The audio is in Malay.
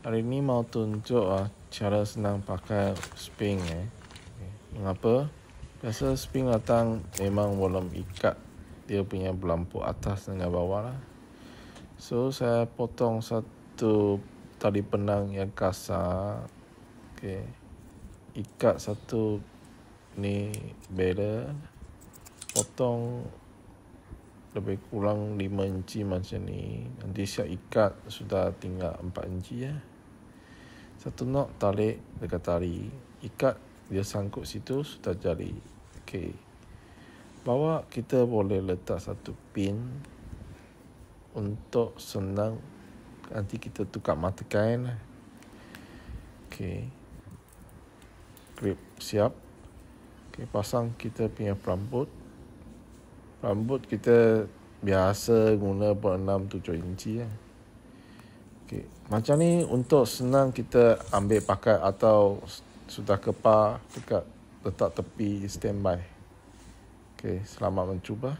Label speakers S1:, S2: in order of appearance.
S1: Hari ni mau tunjuk cara senang pakai spring. Mengapa? Biasa spring datang memang belum ikat dia punya belampuk atas dengan bawah lah. So saya potong satu tali penang yang kasar. Ikat satu ni barrel. Potong lebih kurang 5 inci macam ni. Nanti siap ikat sudah tinggal 4 inci . Satu knot tarik dekat tali, ikat dia sangkut situ sudah jadi. Bawah kita boleh letak satu pin untuk senang nanti kita tukar mata kain . Grip siap. Pasang kita punya rambut. Rambut kita biasa guna 6-7 inci . Macam ni untuk senang kita ambil pakai atau sudah kepar dekat letak tepi standby. Selamat mencuba.